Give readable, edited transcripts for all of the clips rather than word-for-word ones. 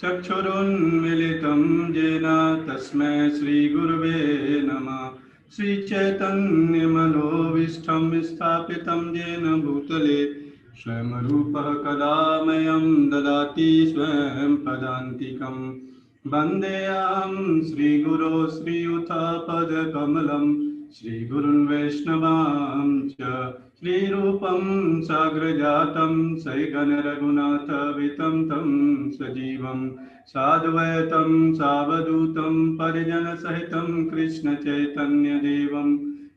चक्षुरुन्मिलितं येन तस्मै श्रीगुरवे नमः। श्रीचैतन्यमनोभीष्टं स्थापितं येन भूतले स्वयं रूपः कदा मह्यं ददाति स्वयं पदान्तिकं। वन्देऽहं श्रीगुरो श्रीयुतपदकमलं श्रीगुरुन् वैष्णवांश्च श्रीरूपं साग्रजातं सैगणरघुनाथवितं तं सजीवं साद्वैतं सावधूतं परिजनसहितं कृष्णचैतन्यदेवं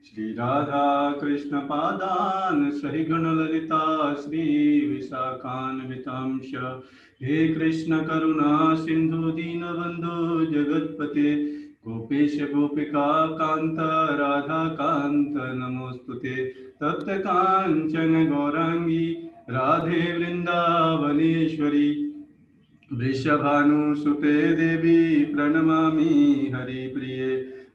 श्रीराधाकृष्णपादान् सहिगणललिता श्रीविशाखान्वितांश्च। हे कृष्ण करुणा सिन्धु दीनबन्धु जगत्पते गोपेश गोपिका कान्त राधा कान्त नमोस्तुते। तप्त कांचन गौरांगी राधे वृंदावनेश्वरी वृषभानुसुते देवी प्रणमामि हरिप्रिये।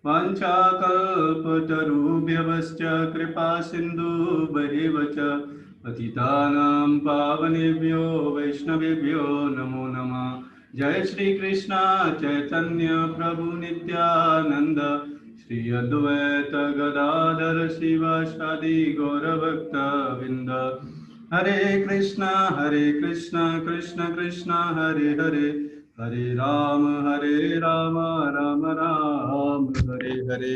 वाञ्छाकल्पतरुभ्यश्च कृपा सिन्धुभ्येव च पतितानां पावनेभ्यो वैष्णवेभ्यो नमो नमः। जय श्री कृष्ण चैतन्य प्रभु नित्यानंद श्री अद्वैत गदाधर शिवासादि गौरभक्तवृंद। हरे कृष्णा कृष्ण कृष्ण हरे हरे, हरे राम राम राम हरे हरे।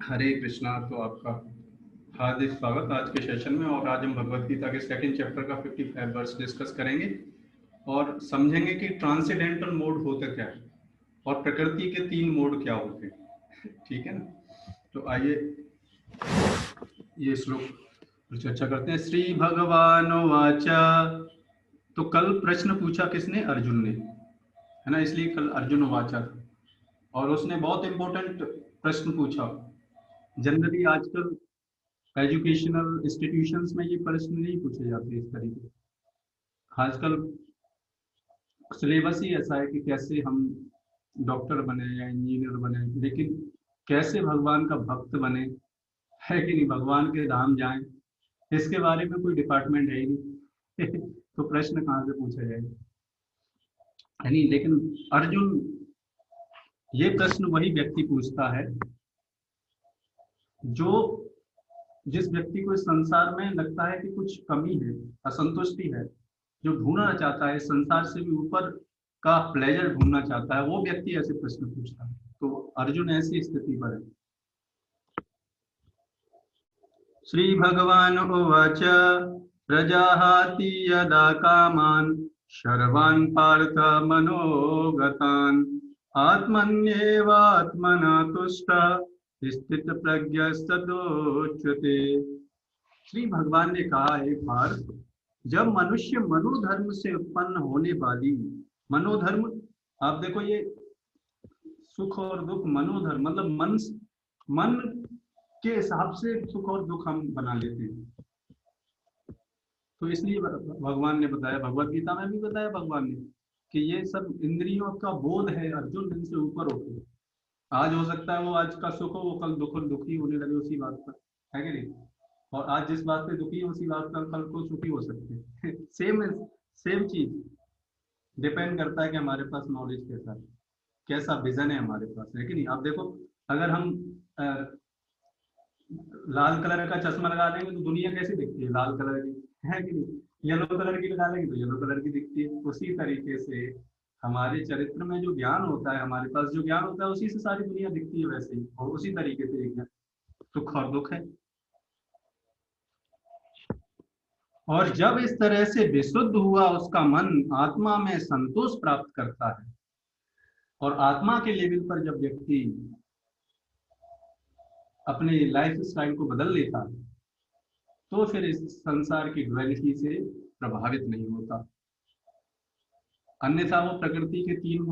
हरे कृष्णा। तो आपका हार्दिक स्वागत आज के सेशन में। और आज हम भगवद गीता के सेकंड चैप्टर का 55 वर्स डिस्कस करेंगे और समझेंगे कि ट्रांसेंडेंटल मोड होता क्या है और प्रकृति के 3 मोड क्या होते हैं। ठीक है ना। तो आइए ये श्लोक पर चर्चा करते हैं। श्री भगवान वाचा। तो कल प्रश्न पूछा किसने? अर्जुन ने, है ना, इसलिए कल अर्जुन वाचा था। और उसने बहुत इंपॉर्टेंट प्रश्न पूछा। जनरली आजकल एजुकेशनल इंस्टीट्यूशंस में ये प्रश्न नहीं पूछे जाते इस तरीके। आजकल सिलेबस ही ऐसा है कि कैसे हम डॉक्टर बने या इंजीनियर बने, लेकिन कैसे भगवान का भक्त बने, है कि नहीं, भगवान के धाम जाएं, इसके बारे में कोई डिपार्टमेंट है ही नहीं। तो प्रश्न कहाँ से पूछा जाएगा, है नहीं। लेकिन अर्जुन ये प्रश्न वही व्यक्ति पूछता है जो जिस व्यक्ति को इस संसार में लगता है कि कुछ कमी है, असंतुष्टि है, जो ढूंढना चाहता है संसार से भी ऊपर का प्लेजर ढूंढना चाहता है, वो व्यक्ति ऐसे प्रश्न पूछता है। तो अर्जुन ऐसी स्थिति पर है। श्री भगवान उवाच प्रजाहाति यदा कामान् सर्वान् पार्थ मनोगतान् आत्मन्येवात्मना तुष्टः स्थित प्रज्ञस्तदोच्यते। श्री भगवान ने कहा एक बार, जब मनुष्य मनोधर्म से उत्पन्न होने वाली, मनोधर्म आप देखो, ये सुख और दुख, मनोधर्म मतलब मन के हिसाब से सुख और दुख हम बना लेते हैं। तो इसलिए भगवान ने बताया, भगवद गीता में भी बताया भगवान ने कि ये सब इंद्रियों का बोध है अर्जुन, इनसे ऊपर होते। आज हो सकता है वो आज का सुख हो, वो कल दुखी होने लगे उसी बात पर, है कि नहीं। और आज जिस बात पे दुखी है उसी बात पर कल को सुखी हो सकते हैं। सेम चीज डिपेंड करता है कि हमारे पास नॉलेज कैसा है, कैसा विजन है हमारे पास, है कि नहीं। आप देखो, अगर हम लाल कलर का चश्मा लगा लेंगे तो दुनिया कैसी दिखती है, लाल कलर की, है कि नहीं। येलो कलर की लगा लेंगे तो येलो कलर की दिखती है। उसी तरीके से हमारे चरित्र में जो ज्ञान होता है, हमारे पास जो ज्ञान होता है, उसी से सारी दुनिया दिखती है वैसे ही। और उसी तरीके से सुख और दुख है। और जब इस तरह से विशुद्ध हुआ उसका मन आत्मा में संतोष प्राप्त करता है, और आत्मा के लेवल पर जब व्यक्ति अपने लाइफ स्टाइल को बदल लेता है, तो फिर इस संसार की ड्युअलिटी से प्रभावित नहीं होता। अन्यथा वो प्रकृति के 3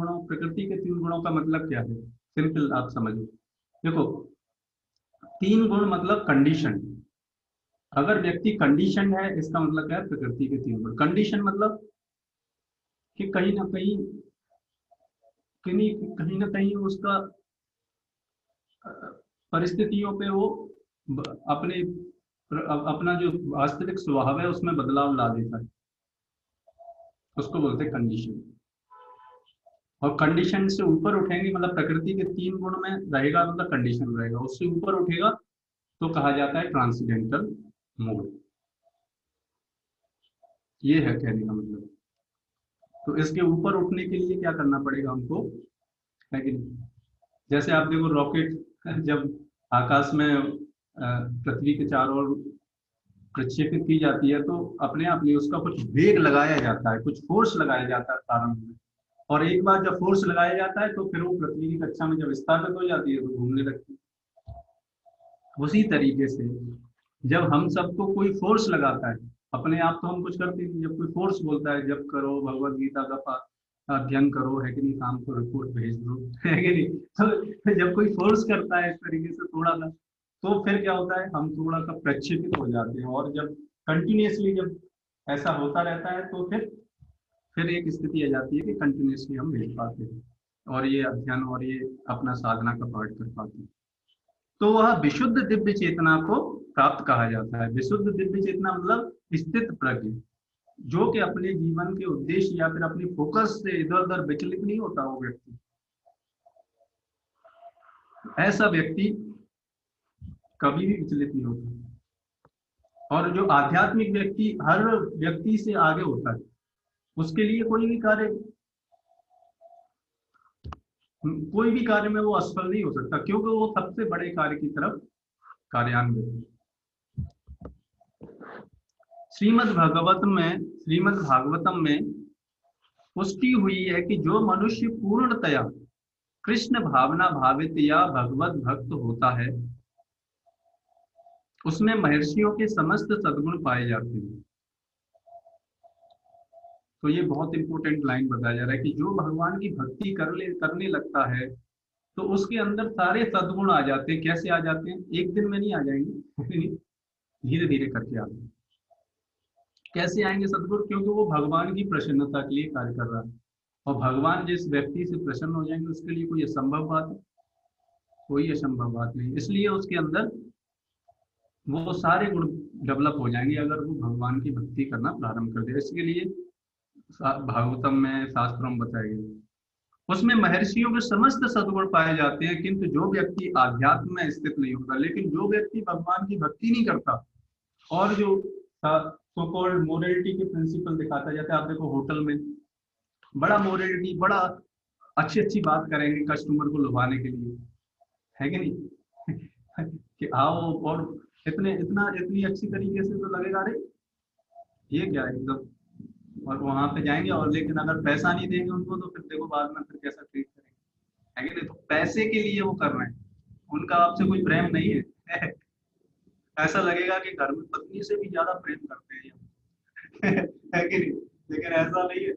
गुणों का मतलब क्या है, सिंपल आप समझो। देखो, 3 गुण मतलब कंडीशन। अगर व्यक्ति कंडीशन है, इसका मतलब क्या है, प्रकृति के 3 गुण। कंडीशन मतलब कि कहीं ना कहीं उसका परिस्थितियों पे वो अपना जो वास्तविक स्वभाव है उसमें बदलाव ला देता है, उसको बोलते हैं कंडीशन। और कंडीशन से ऊपर उठेंगे, मतलब प्रकृति के 3 गुण में रहेगा, मतलब कंडीशन रहेगा, उससे ऊपर उठेगा तो कहा जाता है ट्रांसीडेंटल मोड। ये है कहने का मतलब। तो इसके ऊपर उठने के लिए क्या करना पड़ेगा हमको, है कि नहीं? जैसे आप देखो रॉकेट जब आकाश में पृथ्वी के चारों ओर प्रक्षेपित की जाती है तो अपने आप नहीं, उसका कुछ वेग लगाया जाता है, कुछ फोर्स लगाया जाता है प्रारंभ में। और एक बार जब फोर्स लगाया जाता है तो फिर वो पृथ्वी की कक्षा में जब स्थापित हो जाती है तो घूमने लगती है। उसी तरीके से जब हम सबको कोई फोर्स लगाता है, अपने आप तो हम कुछ करते नहीं, जब कोई फोर्स बोलता है जब करो भगवत गीता का अध्ययन करो, है कि नहीं, काम को रिपोर्ट भेज दो, है कि नहीं, तो जब कोई फोर्स करता है इस तरीके से थोड़ा सा, तो फिर क्या होता है, हम थोड़ा सा प्रक्षेपित हो जाते हैं। और जब कंटिन्यूअसली जब ऐसा होता रहता है तो फिर एक स्थिति आ जाती है कि कंटिन्यूअसली हम भेज पाते हैं और ये अध्ययन और ये अपना साधना का पाठ कर पाते हैं। तो वह विशुद्ध दिव्य चेतना को प्राप्त कहा जाता है। विशुद्ध दिव्य चेतना मतलब स्थित प्रज्ञ, जो कि अपने जीवन के उद्देश्य या फिर अपनी फोकस से इधर उधर विचलित नहीं होता वो व्यक्ति। ऐसा व्यक्ति कभी भी विचलित नहीं होता। और जो आध्यात्मिक व्यक्ति हर व्यक्ति से आगे होता है, उसके लिए कोई भी कार्य में वो असफल नहीं हो सकता, क्योंकि वो सबसे बड़े कार्य की तरफ कार्यान्वित है। श्रीमद् भागवतम में पुष्टि हुई है कि जो मनुष्य पूर्णतया कृष्ण भावना भावित या भगवत भक्त होता है, उसमें महर्षियों के समस्त सद्गुण पाए जाते हैं। तो ये बहुत इंपॉर्टेंट लाइन बताया जा रहा है कि जो भगवान की भक्ति करने लगता है तो उसके अंदर सारे सद्गुण आ जाते हैं। कैसे आ जाते हैं, एक दिन में नहीं आ जाएंगे, धीरे धीरे करके आते हैं। कैसे आएंगे सद्गुण, क्योंकि वो भगवान की प्रसन्नता के लिए कार्य कर रहा है। और भगवान जिस व्यक्ति से प्रसन्न हो जाएंगे उसके लिए कोई असंभव बात है, कोई असंभव बात नहीं। इसलिए उसके अंदर वो सारे गुण डेवलप हो जाएंगे अगर वो भगवान की भक्ति करना प्रारंभ कर दे। इसके लिए भागवतम में शास्त्रों में बताया गया, उसमें महर्षियों के समस्त सद्गुण पाए जाते हैं। किंतु जो व्यक्ति आध्यात्म में स्थित नहीं होता, लेकिन जो व्यक्ति भगवान की भक्ति नहीं करता और जो सो कॉल्ड मोरलिटी के प्रिंसिपल दिखाता है, जैसे आप देखो होटल में बड़ा मोरलिटी, बड़ा अच्छी अच्छी बात करेंगे कस्टमर को लुभाने के लिए, है कि नहीं कि आओ, और इतनी अच्छी तरीके से तो लगेगा अरे ये क्या है एकदम। और वहां पे जाएंगे और लेकिन अगर पैसा नहीं देंगे उनको तो फिर देखो बाद में फिर कैसा ट्रीट करेंगे, है कि नहीं। तो पैसे के लिए वो कर रहे हैं, उनका आपसे कोई प्रेम नहीं है ऐसा लगेगा कि घर में पत्नी से भी ज्यादा प्रेम करते हैं ये है कि नहीं, लेकिन ऐसा नहीं है।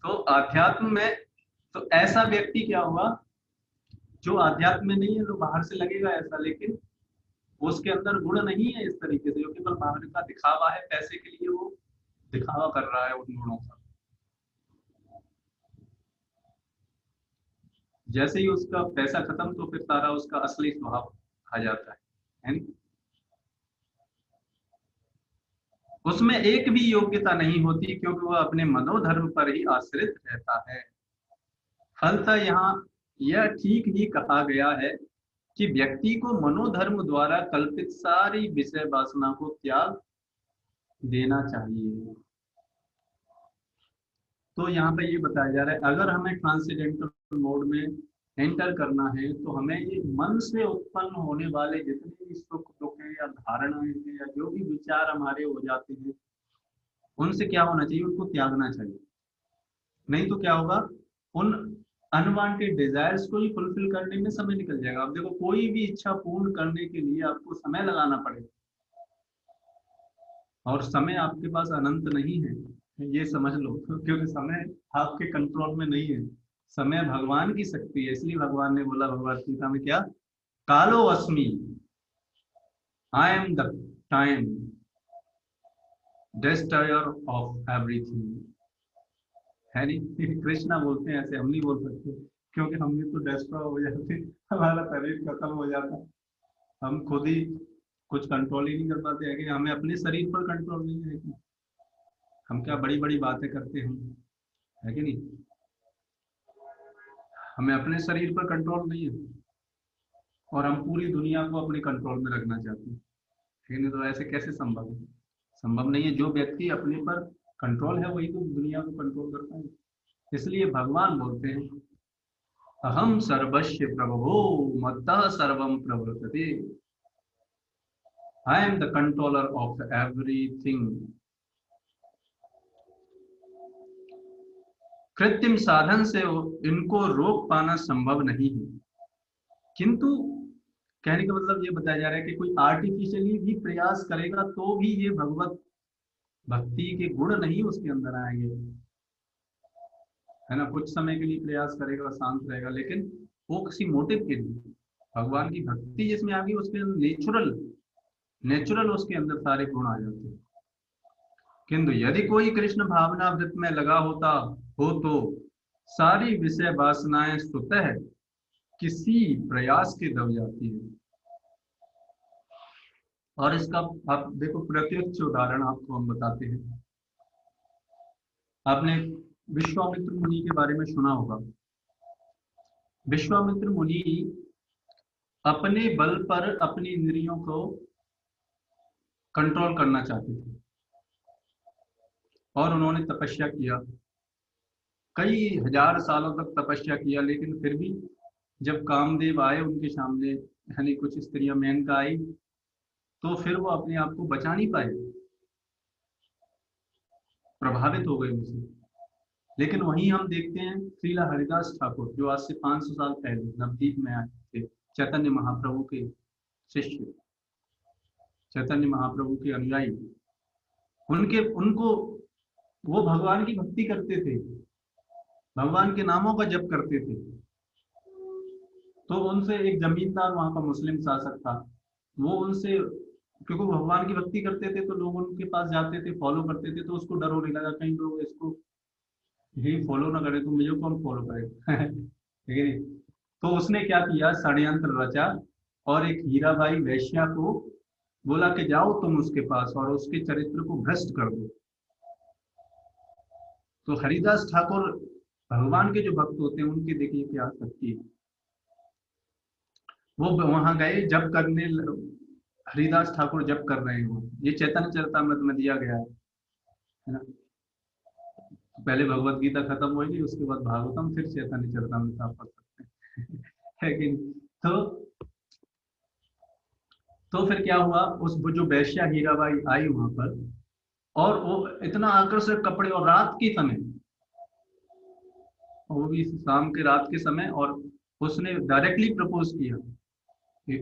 तो अध्यात्म में तो ऐसा व्यक्ति क्या हुआ, जो अध्यात्म में नहीं है, तो बाहर से लगेगा ऐसा, लेकिन उसके अंदर गुण नहीं है इस तरीके से, जो केवल बाहर का दिखावा है, पैसे के लिए वो दिखावा कर रहा है उन गुणों का। जैसे ही उसका पैसा खत्म तो फिर सारा उसका असली स्वभाव आ जाता है नहीं? उसमें एक भी योग्यता नहीं होती, क्योंकि वह अपने मनोधर्म पर ही आश्रित रहता है। फलतः यहाँ यह ठीक ही कहा गया है कि व्यक्ति को मनोधर्म द्वारा कल्पित सारी विषय वासना को त्याग देना चाहिए। तो यहाँ पे ये बताया जा रहा है, अगर हमें ट्रांसेंडेंटल मोड में एंटर करना है तो हमें ये मन से उत्पन्न होने वाले जितने भी सुख दुख है या धारणाएं हैं या जो भी विचार हमारे हो जाते हैं, उनसे क्या होना चाहिए, उनको त्यागना चाहिए। नहीं तो क्या होगा, उन अनवांटेड डिजायर्स को ही फुलफिल करने में समय निकल जाएगा। अब देखो कोई भी इच्छा पूर्ण करने के लिए आपको समय लगाना पड़ेगा, और समय आपके पास अनंत नहीं है, ये समझ लो क्योंकि समय आपके कंट्रोल में नहीं है। समय भगवान की शक्ति है, इसलिए भगवान ने बोला भगवत गीता में क्या, कालो अस्मि, I am the time destroyer of everything, है नहीं कृष्णा बोलते हैं, ऐसे हम नहीं बोल सकते, क्योंकि हम भी तो डिस्ट्रॉय हो जाते, हमारा शरीर खत्म हो जाता, हम खुद ही कुछ कंट्रोल ही नहीं कर पाते हैं कि हमें अपने शरीर पर कंट्रोल नहीं है। हम क्या बड़ी बड़ी बातें करते हैं, है कि नहीं? हमें अपने शरीर पर कंट्रोल नहीं है और हम पूरी दुनिया को अपने कंट्रोल में रखना चाहते हैं, ठीक है? नहीं तो ऐसे कैसे संभव है? संभव नहीं है। जो व्यक्ति अपने पर कंट्रोल है वही तो दुनिया को कंट्रोल करता है। इसलिए भगवान बोलते हैं, अहम सर्वस्य प्रभवो मत्तः सर्वम प्रवर्तते, I am the controller of everything. कृत्रिम साधन से इनको रोक पाना संभव नहीं है, किंतु कहने का मतलब ये बताया जा रहा है कि कोई आर्टिफिशियली भी प्रयास करेगा तो भी ये भगवत भक्ति के गुण नहीं उसके अंदर आएंगे, है ना? कुछ समय के लिए प्रयास करेगा, शांत रहेगा, लेकिन वो किसी मोटिव के लिए, भगवान की भक्ति जिसमें आ गई उसके नेचुरल नेचुरल उसके अंदर सारे गुण आ जाते हैं। किंतु यदि कोई कृष्ण भावना वृत्त में लगा होता हो तो सारी विषय वासनाएं स्वतः किसी प्रयास के दब जाती है। और इसका आप देखो प्रत्यक्ष उदाहरण आपको हम बताते हैं। आपने विश्वामित्र मुनि के बारे में सुना होगा। विश्वामित्र मुनि अपने बल पर अपनी इंद्रियों को कंट्रोल करना चाहते थे और उन्होंने तपस्या किया, कई हजार सालों तक तपस्या किया, लेकिन फिर भी जब कामदेव आए उनके सामने, यानी कुछ स्त्रियां मेनका आई, तो फिर वो अपने आप को बचा नहीं पाए, प्रभावित हो गए उनसे। लेकिन वहीं हम देखते हैं श्रीला हरिदास ठाकुर, जो आज से 500 साल पहले नवदीप में आए थे, चैतन्य महाप्रभु के शिष्य, चैतन्य महाप्रभु के अनुयायी, उनको वो भगवान की भक्ति करते थे, भगवान के नामों का जप करते थे। तो उनसे एक जमींदार, वहां का मुस्लिम शासक था, वो उनसे, क्योंकि वो भगवान की भक्ति करते थे तो लोग उनके पास जाते थे, फॉलो करते थे, तो उसको डर होने लगा कहीं लोग इसको ही फॉलो ना करे तो मुझे कौन फॉलो करेगा। ठीक है। तो उसने क्या किया, षड्यंत्र रचा और एक हीराबाई वैश्या को बोला कि जाओ तुम उसके पास और उसके चरित्र को भ्रष्ट कर दो। तो हरिदास ठाकुर, भगवान के जो भक्त होते हैं उनकी देखिए क्या शक्ति है। वो वहां गए जब करने, हरिदास ठाकुर जब कर रहे हो, ये चैतन्य चरितमृत में दिया गया है ना? पहले भगवत गीता खत्म होगी, उसके बाद भागवतम, फिर चैतन्य चरितमृत आप पढ़ सकते हैं। है कि नहीं? तो फिर क्या हुआ, उस वो जो वैश्या हीराबाई आई वहां पर, और वो इतना आकर्षक कपड़े, और रात के समय, वो भी शाम के रात के समय, और उसने डायरेक्टली प्रपोज किया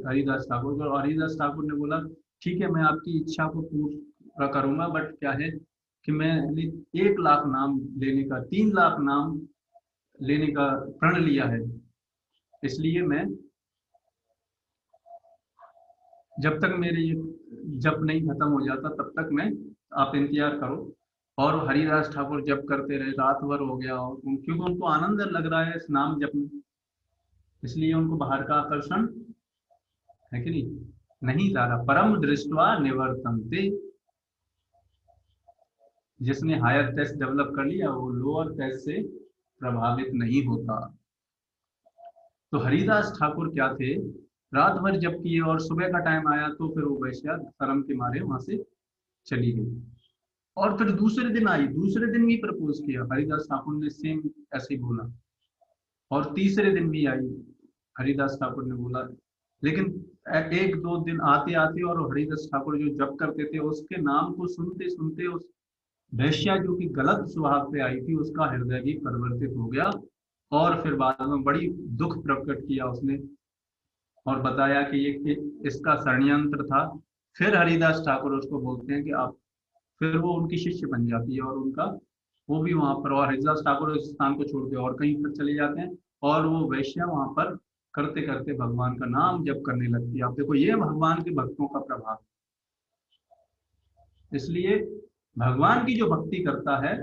हरिदास ठाकुर को। और हरिदास ठाकुर ने बोला ठीक है, मैं आपकी इच्छा को पूरा करूंगा, बट क्या है कि मैं 1 लाख नाम लेने का, 3 लाख नाम लेने का प्रण लिया है, इसलिए मैं, जब तक मेरे ये जप नहीं खत्म हो जाता तब तक मैं, आप इंतजार करो। और हरिदास ठाकुर जप करते रहे, रात भर हो गया, और क्योंकि उनको आनंद लग रहा है इस नाम जप में, इसलिए उनको बाहर का आकर्षण, है कि नहीं जा रहा। परम दृष्टवा निवर्तन्ते, जिसने हायर टेस्ट डेवलप कर लिया वो लोअर टेस्ट से प्रभावित नहीं होता। तो हरिदास ठाकुर क्या थे, रात भर जप किए और सुबह का टाइम आया तो फिर वो वैश्या शर्म के मारे वहां से चली गई। और फिर दूसरे दिन आई, दूसरे दिन भी प्रपोज किया, हरिदास ठाकुर ने सेम ऐसे ही बोला। और तीसरे दिन भी आई, हरिदास ठाकुर ने बोला। लेकिन 1-2 दिन आते आते, और हरिदास ठाकुर जो जप करते थे उसके नाम को सुनते सुनते, उस वैश्या जो कि गलत स्वभाव पे आई थी उसका हृदय भी परिवर्तित हो गया। और फिर बाद में बड़ी दुख प्रकट किया उसने, और बताया कि ये इसका षड्यंत्र था। फिर हरिदास ठाकुर उसको बोलते हैं कि आप, फिर वो उनकी शिष्य बन जाती है, और उनका वो भी वहां पर, और हरिदास ठाकुर इस स्थान को छोड़ के और कहीं पर चले जाते हैं, और वो वैश्या वहां पर करते करते भगवान का नाम जप करने लगती है। आप देखो ये भगवान के भक्तों का प्रभाव। इसलिए भगवान की जो भक्ति करता है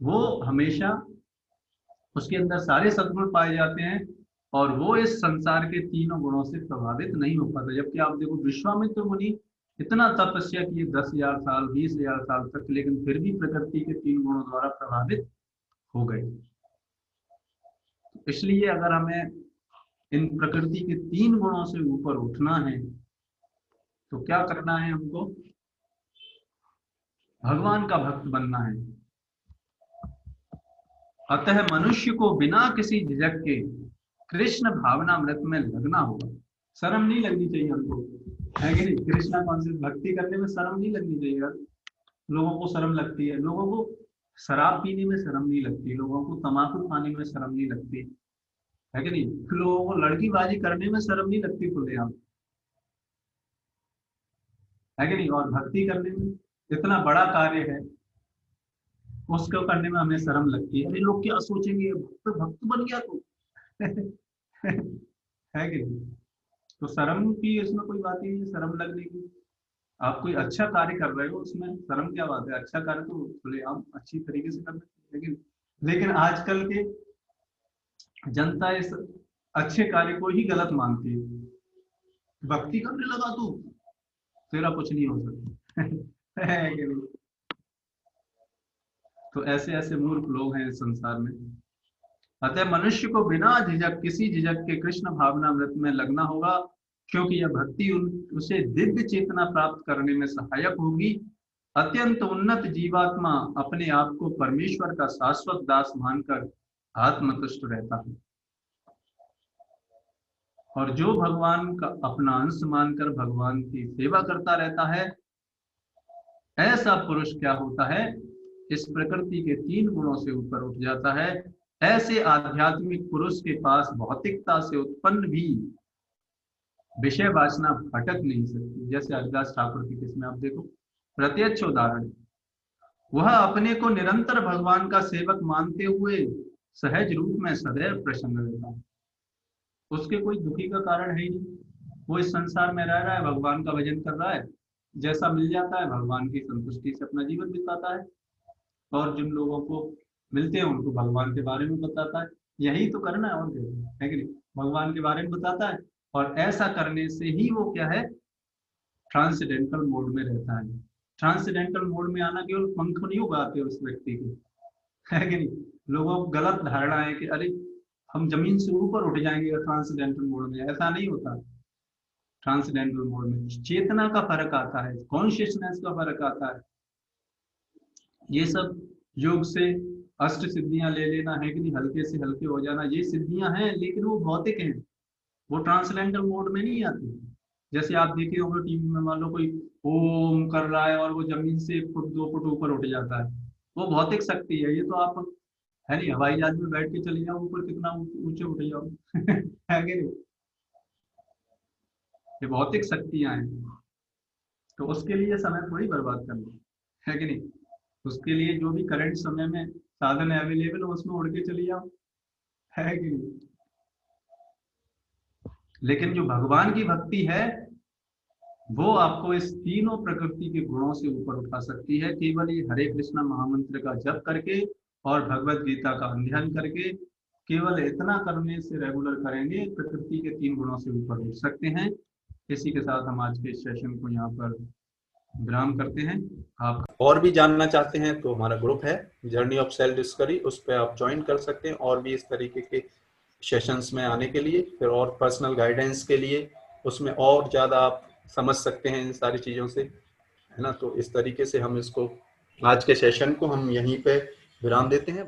वो हमेशा, उसके अंदर सारे सद्गुण पाए जाते हैं, और वो इस संसार के तीनों गुणों से प्रभावित नहीं हो पाता। जबकि आप देखो विश्वामित्र मुनि इतना तपस्या किए 10,000 साल 20,000 साल तक, लेकिन फिर भी प्रकृति के 3 गुणों द्वारा प्रभावित हो गए। इसलिए अगर हमें इन प्रकृति के 3 गुणों से ऊपर उठना है तो क्या करना है? हमको भगवान का भक्त बनना है। अतः मनुष्य को बिना किसी झिझक के कृष्ण भावनामृत में लगना होगा। शर्म नहीं लगनी चाहिए हमको, है कि नहीं? कृष्णा कॉन्शियस भक्ति करने में शर्म नहीं लगनी चाहिए यार। लोगों को शर्म लगती है, लोगों को शराब पीने में शर्म नहीं लगती, लोगों को तम्बाकू खाने में शर्म नहीं लगती, है कि नहीं? लोगों को लड़कीबाजी करने में शर्म नहीं लगती खुलेआम, है कि नहीं? और भक्ति करने में इतना बड़ा कार्य है, उसको करने में हमें शर्म लगती है। अरे लोग क्या सोचेंगे, भक्त भक्त बन गया तो है कि नहीं? तो शर्म की इसमें कोई बात ही नहीं, शर्म लगने की। आप कोई अच्छा कार्य कर रहे हो, उसमें शर्म क्या बात है? अच्छा कार्य तो खुलेआम अच्छी तरीके से करना चाहिए। लेकिन आजकल के जनता इस अच्छे कार्य को ही गलत मानती है। भक्ति करने लगा तू, तेरा कुछ नहीं हो सकता है कि नहीं? तो ऐसे ऐसे मूर्ख लोग हैं इस संसार में। अतः मनुष्य को बिना झिझक, किसी झिझक के कृष्ण भावनामृत में लगना होगा, क्योंकि यह भक्ति उसे दिव्य चेतना प्राप्त करने में सहायक होगी। अत्यंत उन्नत जीवात्मा अपने आप को परमेश्वर का शाश्वत दास मानकर आत्मतुष्ट रहता है, और जो भगवान का अपना अंश मानकर भगवान की सेवा करता रहता है, ऐसा पुरुष क्या होता है? इस प्रकृति के 3 गुणों से ऊपर उठ जाता है। ऐसे आध्यात्मिक पुरुष के पास भौतिकता से उत्पन्न भी विषय वासना भटक नहीं सकती। जैसे हरिदास ठाकुर की किस्में आप देखो, प्रत्यक्ष उदाहरण। वह अपने को निरंतर भगवान का सेवक मानते हुए सहज रूप में सदैव प्रसन्न रहता है। उसके कोई दुखी का कारण है ही नहीं। वो इस संसार में रह रहा है, भगवान का भजन कर रहा है, जैसा मिल जाता है भगवान की संतुष्टि से अपना जीवन बिताता है, और जिन लोगों को मिलते हैं उनको भगवान के बारे में बताता है। यही तो करना है, और क्या है कि नहीं? भगवान के बारे में बताता है, और ऐसा करने से ही वो क्या है? ट्रांसडेंटल मोड में रहता है। ट्रांसडेंटल मोड में आना केवल पंख नहीं उगाते उस व्यक्ति के, है कि नहीं? लोगों को गलत धारणा है कि अरे हम जमीन से ऊपर उठ जाएंगे ट्रांसडेंटल मोड में। ऐसा नहीं होता। ट्रांसडेंटल मोड में चेतना का फर्क आता है, कॉन्शियसनेस का फर्क आता है। ये सब योग से अष्ट सिद्धियां ले लेना, है कि नहीं? हल्के से हल्के हो जाना, ये सिद्धियां हैं, लेकिन वो भौतिक हैं, वो ट्रांसडेंटल मोड में नहीं आती। जैसे आप देखे होंगे टीवी में, मान लो कोई ओम कर रहा है और वो जमीन से 1 फुट 2 फुट ऊपर उठ जाता है, वो भौतिक शक्ति है। ये तो आप, है नहीं, हवाई जहाज में बैठ के चले जाओ ऊपर, कितना ऊंचे उठ जाओ है कि नहीं? ये भौतिक शक्तियां हैं। तो उसके लिए समय थोड़ी बर्बाद करना, है कि नहीं? उसके लिए जो भी करंट समय में साधन अवेलेबल हो उसमें उड़ के चली जाओ, है कि नहीं? लेकिन जो भगवान की भक्ति है वो आपको इस तीनों प्रकृति के गुणों से ऊपर उठा सकती है। केवल ये हरे कृष्णा महामंत्र का जप करके और भगवत गीता का अध्ययन करके, केवल इतना करने से, रेगुलर करेंगे, प्रकृति के 3 गुणों से ऊपर उठ सकते हैं। इसी के साथ हम आज के सेशन को यहाँ पर विराम करते हैं। आप और भी जानना चाहते हैं तो हमारा ग्रुप है जर्नी ऑफ सेल्फ डिस्कवरी, उस पर आप ज्वाइन कर सकते हैं, और भी इस तरीके के सेशंस में आने के लिए, फिर और पर्सनल गाइडेंस के लिए, उसमें और ज़्यादा आप समझ सकते हैं इन सारी चीज़ों से, है ना? तो इस तरीके से हम इसको, आज के सेशन को हम यहीं पे विराम देते हैं।